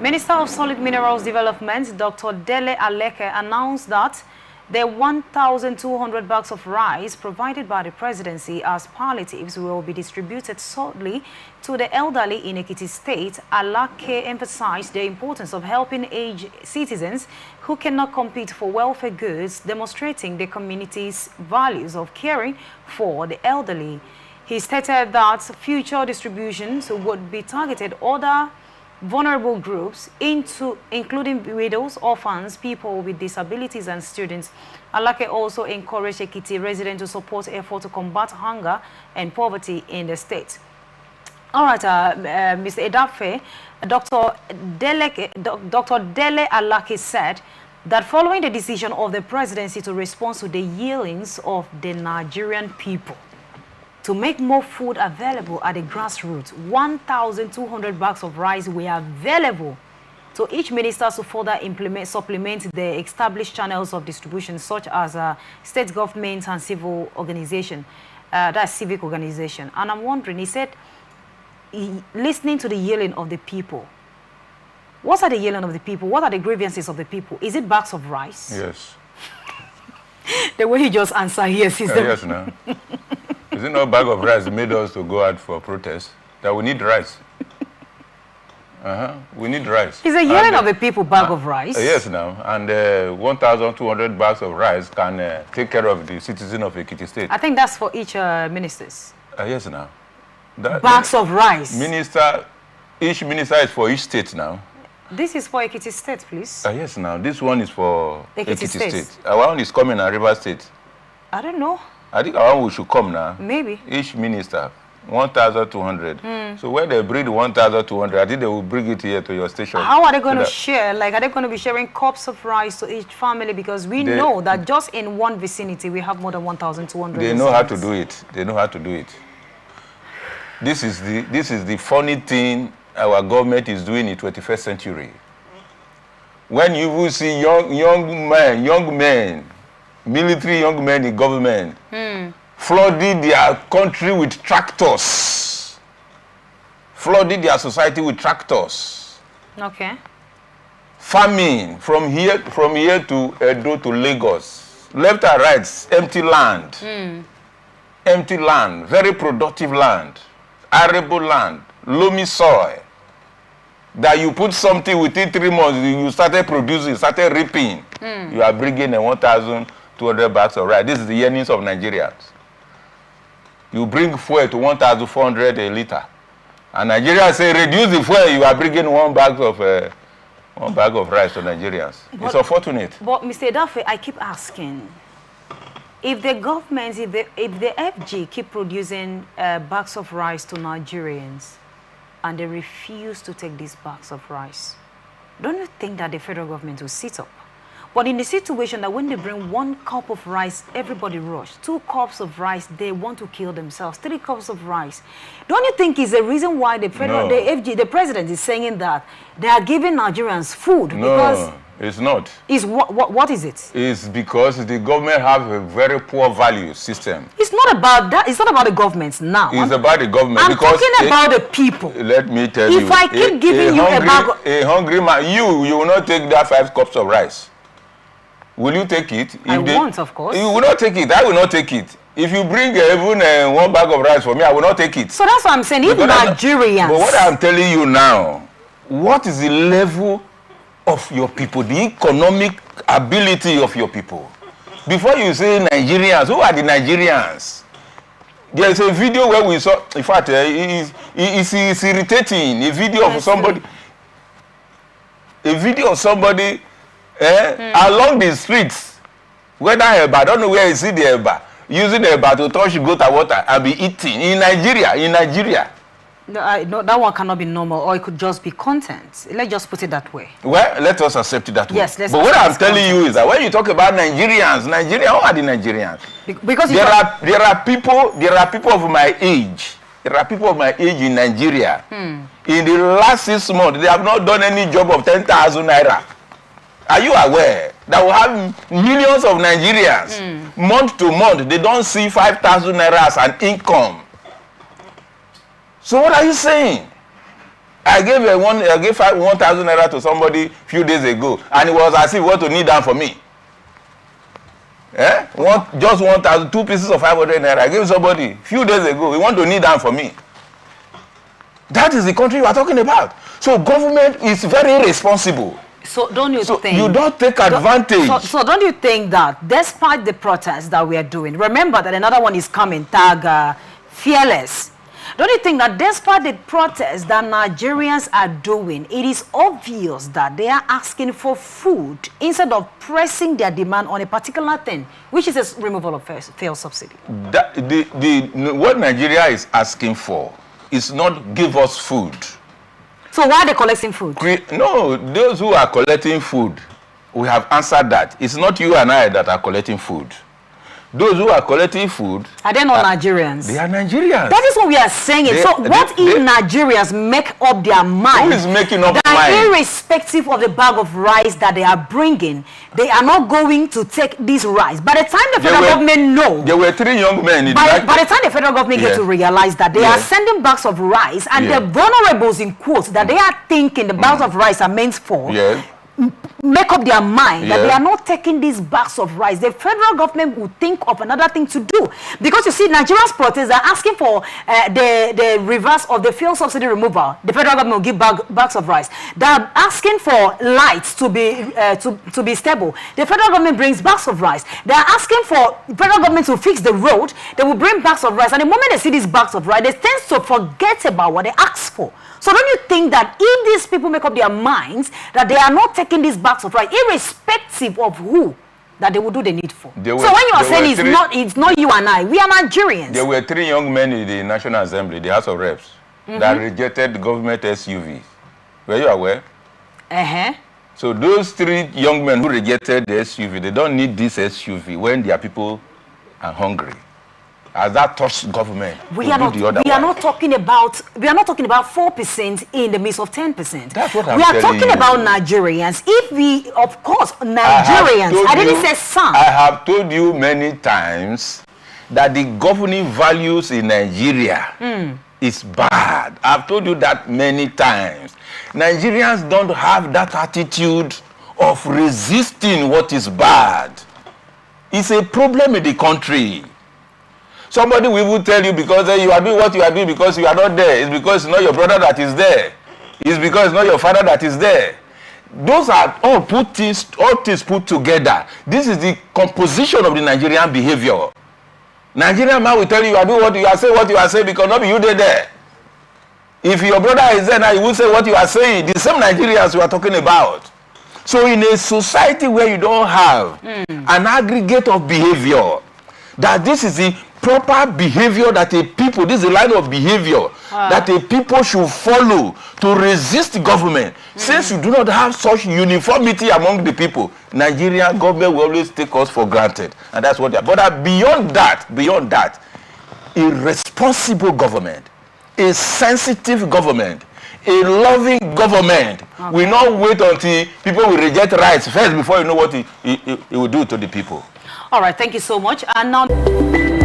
Minister of Solid Minerals Development, Dr. Dele Alake, announced that the 1,200 bags of rice provided by the presidency as palliatives will be distributed solely to the elderly in Ekiti State. Alake emphasized the importance of helping aged citizens who cannot compete for welfare goods, demonstrating the community's values of caring for the elderly. He stated that future distributions would be targeted other vulnerable groups, including widows, orphans, people with disabilities, and students. Alake also encouraged Ekiti residents to support efforts to combat hunger and poverty in the state. All right, Mr. Edafe, Dr. Dele Alake said that following the decision of the presidency to respond to the yearnings of the Nigerian people, to make more food available at the grassroots, 1,200 bags of rice were available to each minister to further supplement the established channels of distribution, such as state governments and civil organization, that's civic organization. And I'm wondering, he said, listening to the yelling of the people. What are the yelling of the people? What are the grievances of the people? Is it bags of rice? Yes. The way he just answered, yes. Yes, no. Is it not a bag of rice made us to go out for protest? That we need rice. We need rice. Is a yelling of the people bag of rice? Yes, now. And 1,200 bags of rice can take care of the citizen of Ekiti State. I think that's for each ministers. Yes, now. Bags of rice. Each minister is for each state now. This is for Ekiti State, please. Yes, now. This one is for Ekiti State. State. Our one is coming in River State. I don't know. I think our one should come now. Maybe. Each minister, 1,200. So when they bring 1,200, I think they will bring it here to your station. How are they going to share? Like, are they going to be sharing cups of rice to each family? Because we know that just in one vicinity, we have more than 1,200. They know how to do it. They know how to do it. This is the funny thing our government is doing in the 21st century. When you will see young men, military young men in government, flooding their country with tractors, flooding their society with tractors. Okay. Farming from here to Edo to Lagos, left and right, empty land, empty land, very productive land, arable land, loamy soil. That you put something within 3 months, you started producing, started reaping. You are bringing in 1,200 bags of rice. This is the yearnings of Nigerians. You bring fuel to 1,400 a liter. And Nigerians say, reduce the fuel, you are bringing one bag of rice to Nigerians. It's unfortunate. But Mr. Edafe, I keep asking, if the government, if the FG keep producing bags of rice to Nigerians, and they refuse to take these bags of rice, don't you think that the federal government will sit up? But in the situation that when they bring 1 cup of rice, everybody rush. 2 cups of rice, they want to kill themselves. 3 cups of rice. Don't you think is the reason why the president is saying that they are giving Nigerians food? No, because it's not. What is it? It's because the government have a very poor value system. It's not about that. It's not about the government now. It's about the government. I'm talking about the people. Let me tell you. If I keep giving you a bag of... A hungry man, you will not take that 5 cups of rice. Will you take it? I won't, of course. You will not take it. I will not take it. If you bring even 1 bag of rice for me, I will not take it. So that's what I'm saying. Even Nigerians. But what I'm telling you now, what is the level of your people, the economic ability of your people? Before you say Nigerians, who are the Nigerians? There's a video where we saw, in fact, it's irritating, a video of somebody, along the streets, whether I don't know where you see the Eba, using the Eba to touch goat water and be eating in Nigeria. No, that one cannot be normal, or it could just be content. Let's just put it that way. Well, let us accept it that way. Yes, but what I'm telling you is that when you talk about Nigerians, who are the Nigerians? Because there are people of my age. There are people of my age in Nigeria. In the last 6 months, they have not done any job of 10,000 naira. Are you aware that we have millions of Nigerians, month to month, they don't see 5,000 naira as an income? So what are you saying? I gave 1,000 naira to somebody a few days ago, and it was as if he want to kneel down for me. Just 1,000, 2 pieces of 500 naira. I gave somebody a few days ago. He want to kneel down for me. That is the country you are talking about. So government is very irresponsible. So don't you think... You don't take advantage. So don't you think that despite the protests that we are doing, remember that another one is coming, tag fearless. Don't you think that despite the protests that Nigerians are doing, it is obvious that they are asking for food instead of pressing their demand on a particular thing, which is a removal of fuel subsidy? What Nigeria is asking for is not give us food. So why are they collecting food? No, those who are collecting food, we have answered that. It's not you and I that are collecting food. Those who are collecting food... Are they not Nigerians? They are Nigerians. That is what we are saying. So what if Nigerians make up their mind? Who is making up their mind? Irrespective of the bag of rice that they are bringing, they are not going to take this rice. By the time the federal government know... There were 3 young men in by the time the federal government get to realize that they are sending bags of rice, and the vulnerables, in quotes, that they are thinking the bags of rice are meant for... make up their mind that they are not taking these bags of rice, the federal government will think of another thing to do. Because you see, Nigeria's protests are asking for the reverse of the fuel subsidy removal. The federal government will give bags of rice. They are asking for lights to be stable. The federal government brings bags of rice. They are asking for federal government to fix the road. They will bring bags of rice. And the moment they see these bags of rice, they tend to forget about what they asked for. So don't you think that if these people make up their minds that they are not taking these bags of rice, irrespective of who, that they will do the needful? So when you are saying it's not you and I, we are Nigerians. There were 3 young men in the National Assembly, the House of Reps, that rejected government SUVs. Were you aware? So those 3 young men who rejected the SUV, they don't need this SUV when their people are hungry. As that touched government, we are not talking about 4% in the midst of 10%. That's what we are talking about Nigerians. If we, of course, Nigerians, I didn't say some. I have told you many times that the governing values in Nigeria is bad. I've told you that many times. Nigerians don't have that attitude of resisting what is bad. It's a problem in the country. Somebody will tell you because you are doing what you are doing because you are not there. It's because it's not your brother that is there. It's because it's not your father that is there. Those are all things put together. This is the composition of the Nigerian behavior. Nigerian man will tell you are doing what you are saying because not you there. If your brother is there now, you will say what you are saying. The same Nigerians you are talking about. So in a society where you don't have an aggregate of behavior, that this is the proper behavior that a people, this is the line of behavior that a people should follow to resist government. Since you do not have such uniformity among the people, Nigerian government will always take us for granted. And that's what they are. But beyond that, a responsible government, a sensitive government, a loving government will not wait until people will reject rights first before you know what it will do to the people. All right, thank you so much. And now...